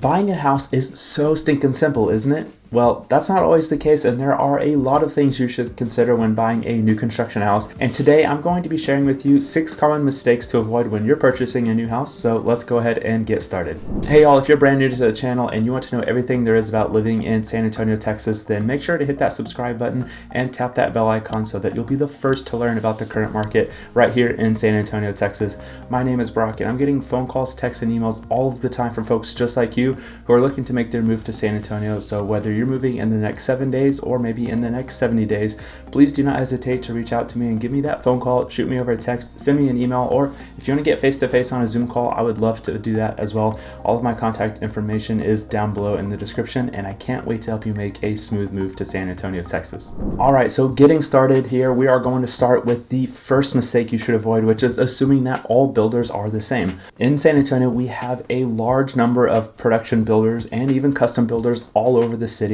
Buying a house is so stinking simple, isn't it? Well, that's not always the case, and there are a lot of things you should consider when buying a new construction house. And today I'm going to be sharing with you 6 common mistakes to avoid when you're purchasing a new house. So let's go ahead and get started. Hey y'all, if you're brand new to the channel and you want to know everything there is about living in San Antonio, Texas, then make sure to hit that subscribe button and tap that bell icon so that you'll be the first to learn about the current market right here in San Antonio, Texas. My name is Brock, and I'm getting phone calls, texts, and emails all of the time from folks just like you who are looking to make their move to San Antonio. So whether you're moving in the next 7 days or maybe in the next 70 days, please do not hesitate to reach out to me and give me that phone call, shoot me over a text, send me an email, or if you want to get face-to-face on a Zoom call, I would love to do that as well. All of my contact information is down below in the description, and I can't wait to help you make a smooth move to San Antonio, Texas. All right, so getting started here, we are going to start with the first mistake you should avoid, which is assuming that all builders are the same. In San Antonio, we have a large number of production builders and even custom builders all over the city,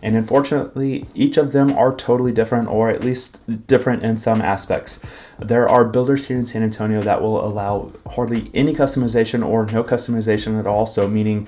and unfortunately, each of them are totally different, or at least different in some aspects. There are builders here in San Antonio that will allow hardly any customization or no customization at all. So meaning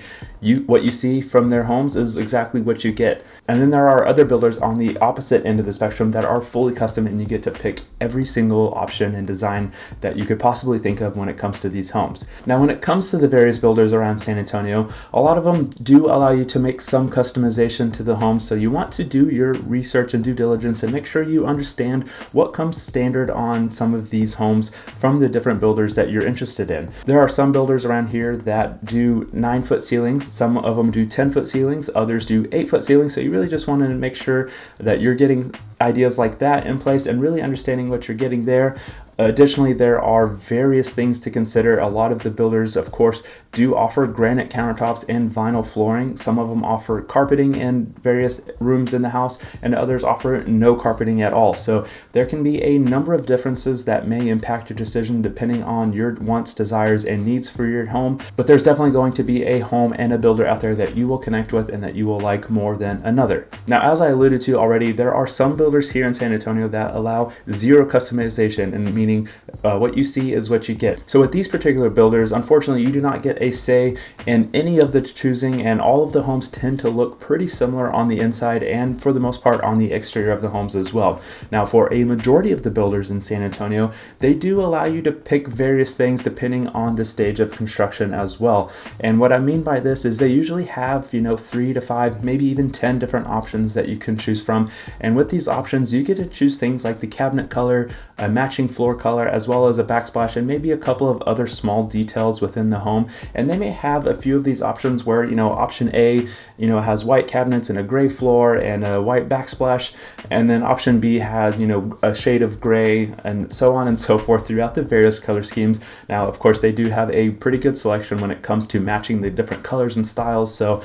what you see from their homes is exactly what you get. And then there are other builders on the opposite end of the spectrum that are fully custom, and you get to pick every single option and design that you could possibly think of when it comes to these homes. Now, when it comes to the various builders around San Antonio, a lot of them do allow you to make some customization to the home. So you want to do your research and due diligence and make sure you understand what comes standard on some of these homes from the different builders that you're interested in. There are some builders around here that do 9-foot ceilings. Some of them do 10-foot ceilings. Others do 8-foot ceilings. So you really just want to make sure that you're getting ideas like that in place and really understanding what you're getting there. Additionally, there are various things to consider. A lot of the builders, of course, do offer granite countertops and vinyl flooring. Some of them offer carpeting in various rooms in the house, and others offer no carpeting at all. So there can be a number of differences that may impact your decision depending on your wants, desires, and needs for your home. But there's definitely going to be a home and a builder out there that you will connect with and that you will like more than another. Now, as I alluded to already, there are some builders here in San Antonio that allow zero customization, and meaning what you see is what you get. So with these particular builders, unfortunately, you do not get a say in any of the choosing, and all of the homes tend to look pretty similar on the inside and for the most part on the exterior of the homes as well. Now, for a majority of the builders in San Antonio, they do allow you to pick various things depending on the stage of construction as well. And what I mean by this is they usually have, 3 to 5, maybe even 10 different options that you can choose from. And with these options, you get to choose things like the cabinet color, a matching floor color, as well as a backsplash, and maybe a couple of other small details within the home. And they may have a few of these options where, option A, has white cabinets and a gray floor and a white backsplash. And then option B has, a shade of gray, and so on and so forth throughout the various color schemes. Now, of course, they do have a pretty good selection when it comes to matching the different colors and styles. So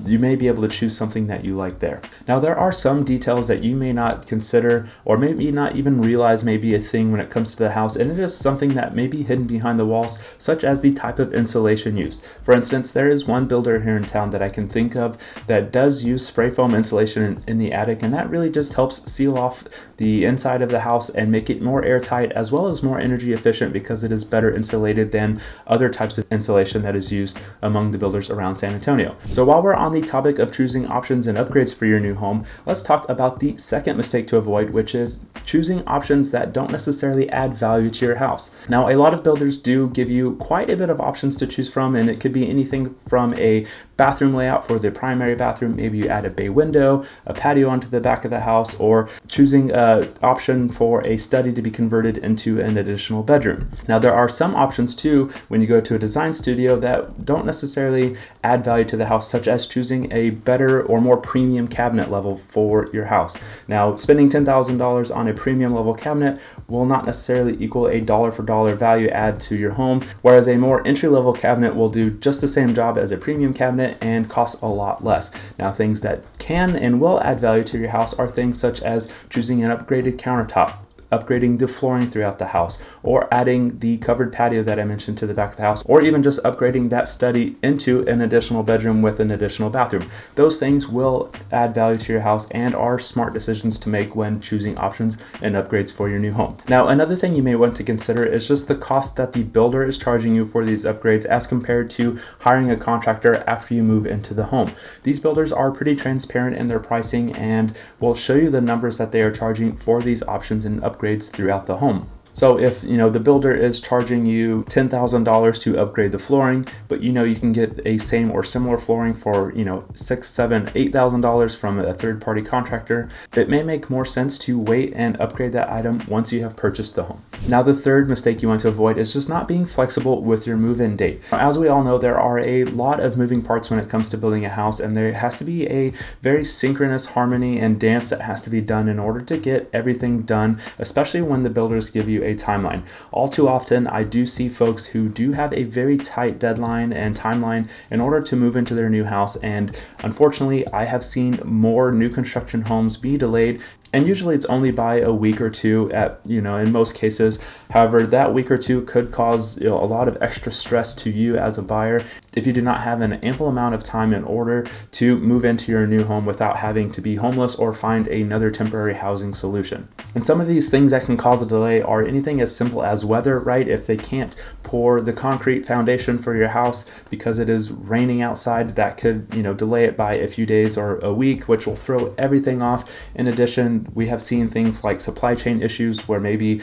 you may be able to choose something that you like there. Now, there are some details that you may not consider or maybe not even realize may be a thing when it comes to the house, and it is something that may be hidden behind the walls, such as the type of insulation used. For instance, there is one builder here in town that I can think of that does use spray foam insulation in the attic, and that really just helps seal off the inside of the house and make it more airtight as well as more energy efficient because it is better insulated than other types of insulation that is used among the builders around San Antonio. So while we're on the topic of choosing options and upgrades for your new home, let's talk about the second mistake to avoid, which is choosing options that don't necessarily add value to your house. Now, a lot of builders do give you quite a bit of options to choose from, and it could be anything from a bathroom layout for the primary bathroom. Maybe you add a bay window, a patio onto the back of the house, or choosing an option for a study to be converted into an additional bedroom. Now, there are some options too when you go to a design studio that don't necessarily add value to the house, such as choosing a better or more premium cabinet level for your house. Now, spending $10,000 on a premium level cabinet will not necessarily equal a dollar for dollar value add to your home, whereas a more entry level cabinet will do just the same job as a premium cabinet and cost a lot less. Now, things that can and will add value to your house are things such as choosing an upgraded countertop, upgrading the flooring throughout the house, or adding the covered patio that I mentioned to the back of the house, or even just upgrading that study into an additional bedroom with an additional bathroom. Those things will add value to your house and are smart decisions to make when choosing options and upgrades for your new home. Now, another thing you may want to consider is just the cost that the builder is charging you for these upgrades as compared to hiring a contractor after you move into the home. These builders are pretty transparent in their pricing and will show you the numbers that they are charging for these options and upgrades throughout the home. So if the builder is charging you $10,000 to upgrade the flooring, but you can get a same or similar flooring for $6,000, $7,000, $8,000 from a third-party contractor, it may make more sense to wait and upgrade that item once you have purchased the home. Now, the third mistake you want to avoid is just not being flexible with your move-in date. As we all know, there are a lot of moving parts when it comes to building a house, and there has to be a very synchronous harmony and dance that has to be done in order to get everything done, especially when the builders give you a timeline. All too often, I do see folks who do have a very tight deadline and timeline in order to move into their new house, and unfortunately, I have seen more new construction homes be delayed. And usually it's only by a week or two in most cases. However, that week or two could cause a lot of extra stress to you as a buyer if you do not have an ample amount of time in order to move into your new home without having to be homeless or find another temporary housing solution. And some of these things that can cause a delay are anything as simple as weather, right? If they can't pour the concrete foundation for your house because it is raining outside, that could, delay it by a few days or a week, which will throw everything off. In addition, we have seen things like supply chain issues where maybe,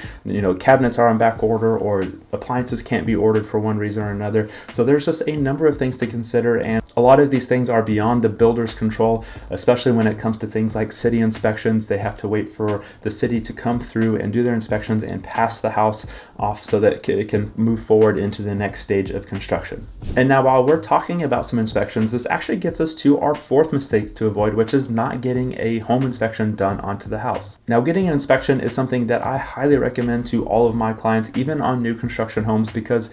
cabinets are on back order or appliances can't be ordered for one reason or another. So there's just a number of things to consider, and a lot of these things are beyond the builder's control, especially when it comes to things like city inspections. They have to wait for the city to come through and do their inspections and pass the house off so that it can move forward into the next stage of construction. And now, while we're talking about some inspections, this actually gets us to our fourth mistake to avoid, which is not getting a home inspection done onto the house. Now, getting an inspection is something that I highly recommend to all of my clients, even on new construction homes, because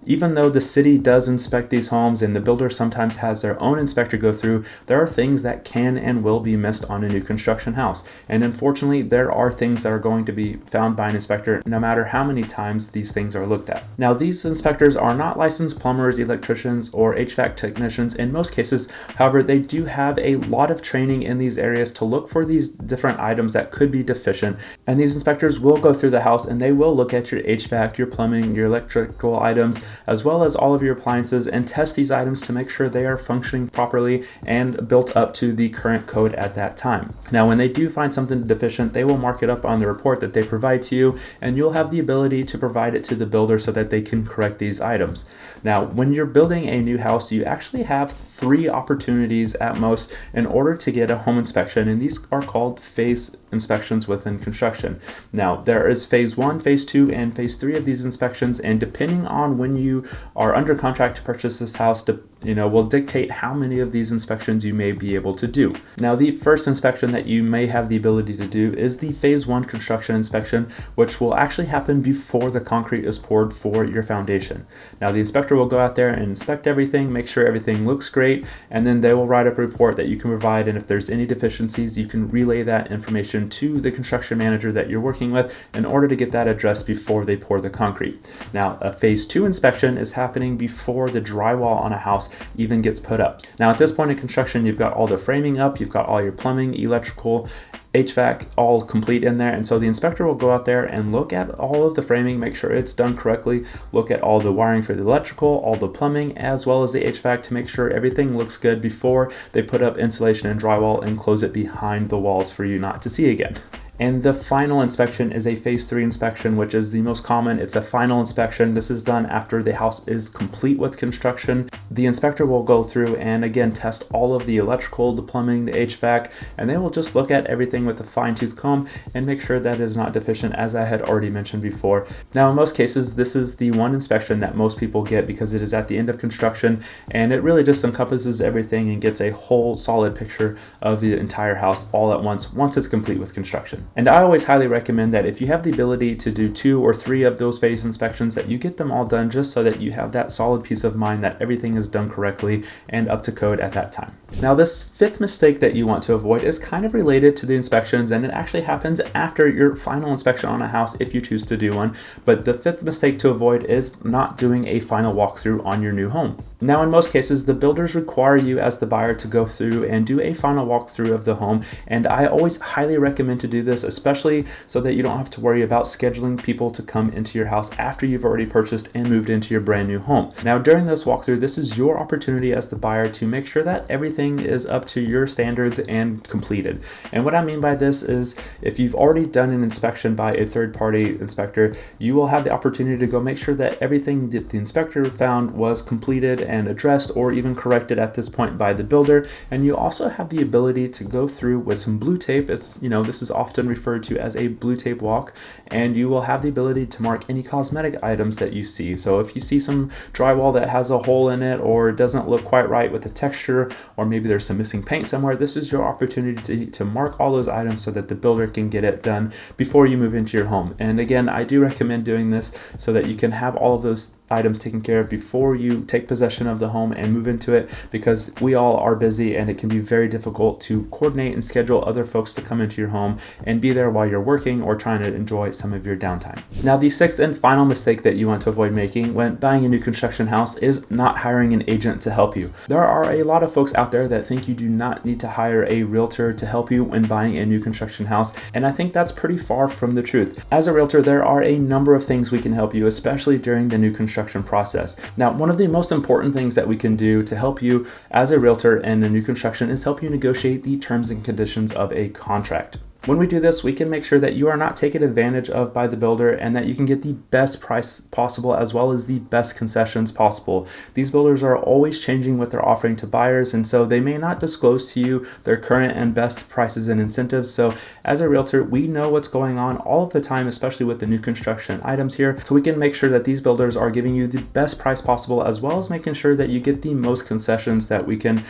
even though the city does inspect these homes and the builder sometimes has their own inspector go through, there are things that can and will be missed on a new construction house. And unfortunately, there are things that are going to be found by an inspector no matter how many times these things are looked at. Now, these inspectors are not licensed plumbers, electricians, or HVAC technicians in most cases. However, they do have a lot of training in these areas to look for these different items that could be deficient. And these inspectors will go through the house and they will look at your HVAC, your plumbing, your electrical items, as well as all of your appliances, and test these items to make sure they are functioning properly and built up to the current code at that time. Now, when they do find something deficient, they will mark it up on the report that they provide to you, and you'll have the ability to provide it to the builder so that they can correct these items. Now, when you're building a new house, you actually have 3 opportunities at most in order to get a home inspection, and these are called phase inspections within construction. Now, there is phase 1, phase 2, and phase 3 of these inspections, and depending on when you are under contract to purchase this house, will dictate how many of these inspections you may be able to do. Now, the first inspection that you may have the ability to do is the phase 1 construction inspection, which will actually happen before the concrete is poured for your foundation. Now, the inspector will go out there and inspect everything, make sure everything looks great, and then they will write up a report that you can provide, and if there's any deficiencies, you can relay that information to the construction manager that you're working with in order to get that addressed before they pour the concrete. Now, a phase 2 inspection is happening before the drywall on a house even gets put up. Now, at this point in construction, you've got all the framing up, you've got all your plumbing, electrical, HVAC all complete in there, and so the inspector will go out there and look at all of the framing, make sure it's done correctly, look at all the wiring for the electrical, all the plumbing, as well as the HVAC to make sure everything looks good before they put up insulation and drywall and close it behind the walls for you not to see again. And the final inspection is a phase 3 inspection, which is the most common. It's a final inspection. This is done after the house is complete with construction. The inspector will go through and again test all of the electrical, the plumbing, the HVAC, and they will just look at everything with a fine-tooth comb and make sure that is not deficient, as I had already mentioned before. Now, in most cases, this is the one inspection that most people get because it is at the end of construction, and it really just encompasses everything and gets a whole solid picture of the entire house all at once it's complete with construction. And I always highly recommend that if you have the ability to do 2 or 3 of those phase inspections, that you get them all done just so that you have that solid peace of mind that everything is done correctly and up to code at that time. Now, this fifth mistake that you want to avoid is kind of related to the inspections, and it actually happens after your final inspection on a house if you choose to do one. But the fifth mistake to avoid is not doing a final walkthrough on your new home. Now, in most cases, the builders require you as the buyer to go through and do a final walkthrough of the home, and I always highly recommend to do this, especially so that you don't have to worry about scheduling people to come into your house after you've already purchased and moved into your brand new home. Now, during this walkthrough, this is your opportunity as the buyer to make sure that everything is up to your standards and completed. And what I mean by this is, if you've already done an inspection by a third-party inspector, you will have the opportunity to go make sure that everything that the inspector found was completed and addressed or even corrected at this point by the builder. And you also have the ability to go through with some blue tape. This is often referred to as a blue tape walk, and you will have the ability to mark any cosmetic items that you see. So if you see some drywall that has a hole in it or doesn't look quite right with the texture, or maybe there's some missing paint somewhere, this is your opportunity to mark all those items so that the builder can get it done before you move into your home. And again, I do recommend doing this so that you can have all of those items taken care of before you take possession of the home and move into it, because we all are busy and it can be very difficult to coordinate and schedule other folks to come into your home and be there while you're working or trying to enjoy some of your downtime. Now, the sixth and final mistake that you want to avoid making when buying a new construction house is not hiring an agent to help you. There are a lot of folks out there that think you do not need to hire a realtor to help you when buying a new construction house, and I think that's pretty far from the truth. As a realtor, there are a number of things we can help you, especially during the new construction process. Now, one of the most important things that we can do to help you as a realtor in a new construction is help you negotiate the terms and conditions of a contract. When we do this, we can make sure that you are not taken advantage of by the builder and that you can get the best price possible as well as the best concessions possible. These builders are always changing what they're offering to buyers, and so they may not disclose to you their current and best prices and incentives. So as a realtor, we know what's going on all of the time, especially with the new construction items here. So we can make sure that these builders are giving you the best price possible, as well as making sure that you get the most concessions that we can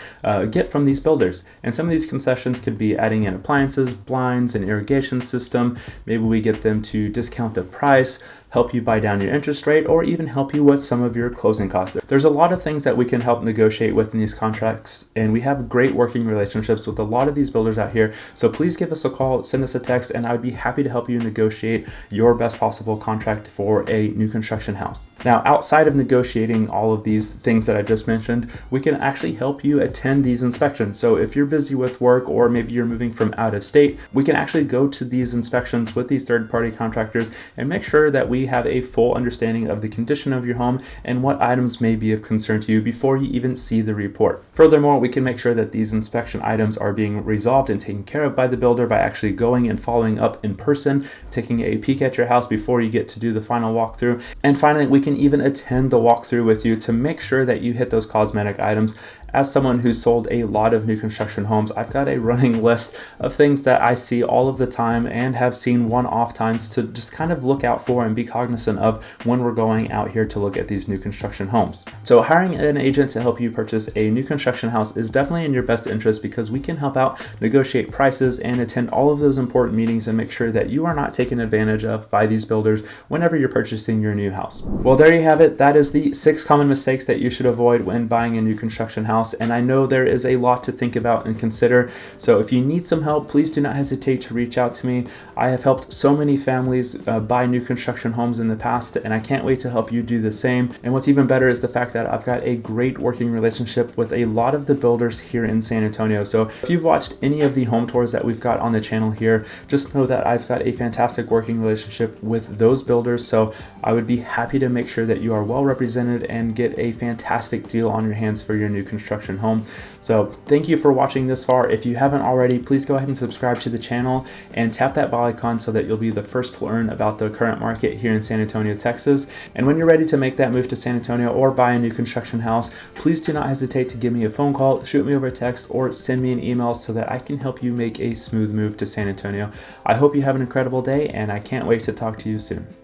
get from these builders. And some of these concessions could be adding in appliances, blinds, an irrigation system. Maybe we get them to discount the price, help you buy down your interest rate, or even help you with some of your closing costs. There's a lot of things that we can help negotiate with in these contracts, and we have great working relationships with a lot of these builders out here. So please give us a call, send us a text, and I would be happy to help you negotiate your best possible contract for a new construction house. Now, outside of negotiating all of these things that I just mentioned, we can actually help you attend these inspections. So if you're busy with work, or maybe you're moving from out of state, we can actually go to these inspections with these third-party contractors and make sure that we have a full understanding of the condition of your home and what items may be of concern to you before you even see the report. Furthermore, we can make sure that these inspection items are being resolved and taken care of by the builder by actually going and following up in person, taking a peek at your house before you get to do the final walkthrough. And finally, we can even attend the walkthrough with you to make sure that you hit those cosmetic items. As someone who's sold a lot of new construction homes, I've got a running list of things that I see all of the time and have seen one-off times to just kind of look out for and be cognizant of when we're going out here to look at these new construction homes. So hiring an agent to help you purchase a new construction house is definitely in your best interest, because we can help out negotiate prices and attend all of those important meetings and make sure that you are not taken advantage of by these builders whenever you're purchasing your new house. Well, there you have it. That is the 6 common mistakes that you should avoid when buying a new construction house. And I know there is a lot to think about and consider. So if you need some help, please do not hesitate to reach out to me. I have helped so many families buy new construction homes in the past, and I can't wait to help you do the same. And what's even better is the fact that I've got a great working relationship with a lot of the builders here in San Antonio. So if you've watched any of the home tours that we've got on the channel here, just know that I've got a fantastic working relationship with those builders. So I would be happy to make sure that you are well represented and get a fantastic deal on your hands for your new construction home. So thank you for watching this far. If you haven't already, please go ahead and subscribe to the channel and tap that bell icon so that you'll be the first to learn about the current market here in San Antonio, Texas. And when you're ready to make that move to San Antonio or buy a new construction house, please do not hesitate to give me a phone call, shoot me over a text, or send me an email so that I can help you make a smooth move to San Antonio. I hope you have an incredible day, and I can't wait to talk to you soon.